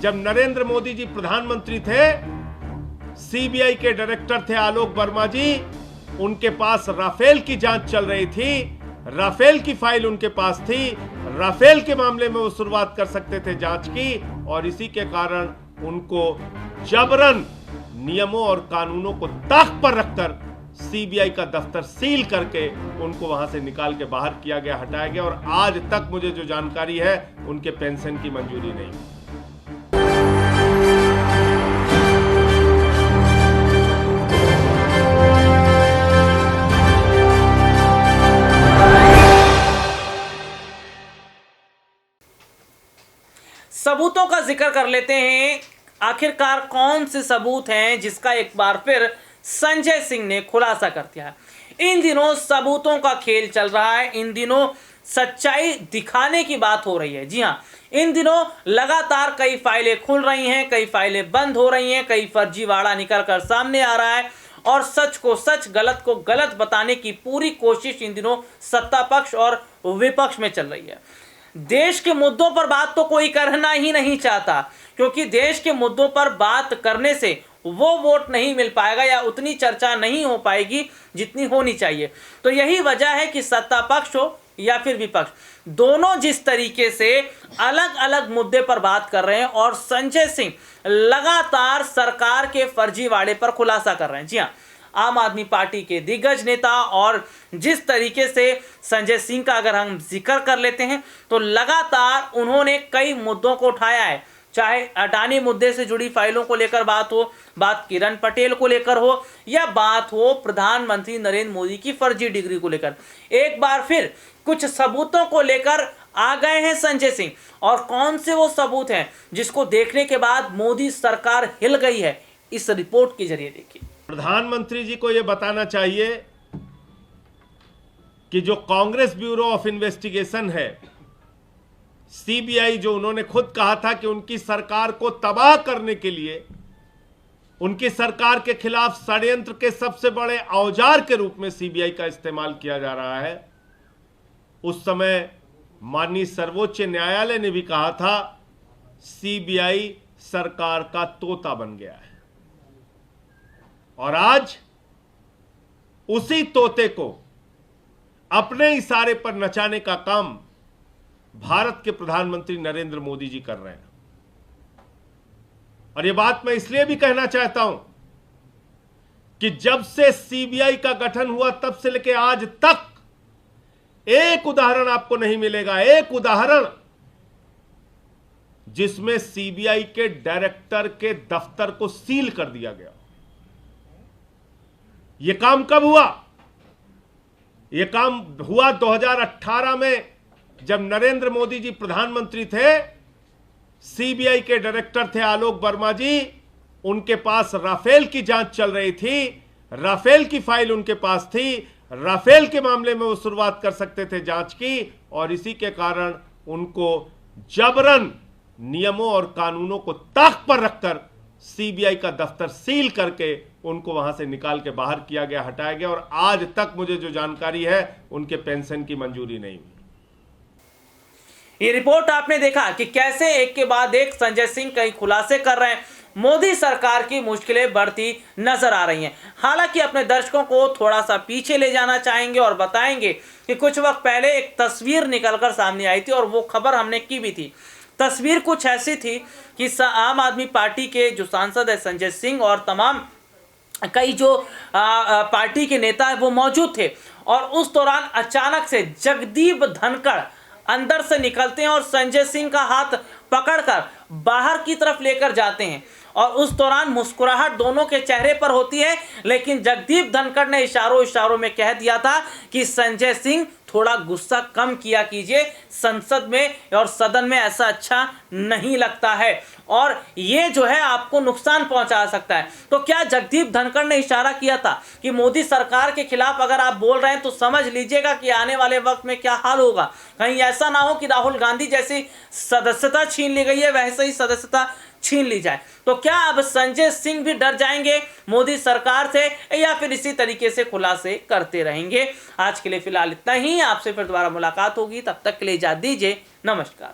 जब नरेंद्र मोदी जी प्रधानमंत्री थे, सीबीआई के डायरेक्टर थे आलोक वर्मा जी, उनके पास राफेल की जांच चल रही थी, राफेल की फाइल उनके पास थी, राफेल के मामले में वो शुरुआत कर सकते थे जांच की, और इसी के कारण उनको जबरन नियमों और कानूनों को ताक पर रखकर सीबीआई का दफ्तर सील करके उनको वहां से निकाल के बाहर किया गया, हटाया गया, और आज तक मुझे जो जानकारी है उनके पेंशन की मंजूरी नहीं हुई। सबूतों का जिक्र कर लेते हैं। आखिरकार कौन से सबूत हैं जिसका एक बार फिर संजय सिंह ने खुलासा कर दिया है। इन दिनों सबूतों का खेल चल रहा है, इन दिनों सच्चाई दिखाने की बात हो रही है। जी हाँ, इन दिनों लगातार कई फाइलें खुल रही हैं, कई फाइलें बंद हो रही हैं, कई फर्जीवाड़ा निकल कर सामने आ रहा है, और सच को सच, गलत को गलत बताने की पूरी कोशिश इन दिनों सत्ता पक्ष और विपक्ष में चल रही है। देश के मुद्दों पर बात तो कोई करना ही नहीं चाहता, क्योंकि देश के मुद्दों पर बात करने से वो वोट नहीं मिल पाएगा या उतनी चर्चा नहीं हो पाएगी जितनी होनी चाहिए। तो यही वजह है कि सत्ता पक्ष हो या फिर विपक्ष, दोनों जिस तरीके से अलग अलग मुद्दे पर बात कर रहे हैं, और संजय सिंह लगातार सरकार के फर्जीवाड़े पर खुलासा कर रहे हैं। जी हाँ, आम आदमी पार्टी के दिग्गज नेता, और जिस तरीके से संजय सिंह का अगर हम जिक्र कर लेते हैं तो लगातार उन्होंने कई मुद्दों को उठाया है, चाहे अडानी मुद्दे से जुड़ी फाइलों को लेकर बात हो, बात किरण पटेल को लेकर हो, या बात हो प्रधानमंत्री नरेंद्र मोदी की फर्जी डिग्री को लेकर। एक बार फिर कुछ सबूतों को लेकर आ गए हैं संजय सिंह, और कौन से वो सबूत हैं जिसको देखने के बाद मोदी सरकार हिल गई है, इस रिपोर्ट के जरिए देखिए। प्रधानमंत्री जी को यह बताना चाहिए कि जो कांग्रेस ब्यूरो ऑफ इन्वेस्टिगेशन है, सीबीआई, जो उन्होंने खुद कहा था कि उनकी सरकार को तबाह करने के लिए, उनकी सरकार के खिलाफ षड्यंत्र के सबसे बड़े औजार के रूप में सीबीआई का इस्तेमाल किया जा रहा है, उस समय माननीय सर्वोच्च न्यायालय ने भी कहा था सीबीआई सरकार का तोता बन गया है। और आज उसी तोते को अपने इशारे पर नचाने का काम भारत के प्रधानमंत्री नरेंद्र मोदी जी कर रहे हैं। और यह बात मैं इसलिए भी कहना चाहता हूं कि जब से सीबीआई का गठन हुआ तब से लेकर आज तक एक उदाहरण आपको नहीं मिलेगा, एक उदाहरण जिसमें सीबीआई के डायरेक्टर के दफ्तर को सील कर दिया गया। यह काम कब हुआ? यह काम हुआ 2018 में, जब नरेंद्र मोदी जी प्रधानमंत्री थे, सीबीआई के डायरेक्टर थे आलोक वर्मा जी, उनके पास राफेल की जांच चल रही थी, राफेल की फाइल उनके पास थी, राफेल के मामले में वो शुरुआत कर सकते थे जांच की, और इसी के कारण उनको जबरन नियमों और कानूनों को ताक पर रखकर सीबीआई का दफ्तर सील करके उनको वहां से निकाल के बाहर किया गया, हटाया गया, और आज तक मुझे जो जानकारी है उनके पेंशन की मंजूरी नहीं हुई। ये रिपोर्ट आपने देखा कि कैसे एक के बाद एक संजय सिंह कई खुलासे कर रहे हैं। मोदी सरकार की मुश्किलें बढ़ती नजर आ रही हैं। हालांकि अपने दर्शकों को थोड़ा सा पीछे ले जाना चाहेंगे और बताएंगे कि कुछ वक्त पहले एक तस्वीर निकलकर सामने आई थी, और वो खबर हमने की भी थी। तस्वीर कुछ ऐसी थी कि आम आदमी पार्टी के जो सांसद है संजय सिंह और तमाम कई जो पार्टी के नेता है वो मौजूद थे, और उस दौरान अचानक से जगदीप धनखड़ अंदर से निकलते हैं और संजय सिंह का हाथ पकड़कर बाहर की तरफ लेकर जाते हैं, और उस दौरान मुस्कुराहट दोनों के चेहरे पर होती है। लेकिन जगदीप धनखड़ ने इशारों में कह दिया था कि संजय सिंह थोड़ा गुस्सा कम किया कीजिए, संसद में और सदन में ऐसा अच्छा नहीं लगता है, और ये जो है आपको नुकसान पहुंचा सकता है। तो क्या जगदीप धनखड़ ने इशारा किया था कि मोदी सरकार के खिलाफ अगर आप बोल रहे हैं तो समझ लीजिएगा कि आने वाले वक्त में क्या हाल होगा। कहीं ऐसा ना हो कि राहुल गांधी जैसी सदस्यता छीन ली गई है वैसे ही सदस्यता छीन ली जाए। तो क्या अब संजय सिंह भी डर जाएंगे मोदी सरकार से, या फिर इसी तरीके से खुलासे करते रहेंगे? आज के लिए फिलहाल इतना ही। आपसे फिर दोबारा मुलाकात होगी, तब तक के लिए इजाजत दीजिए। नमस्कार।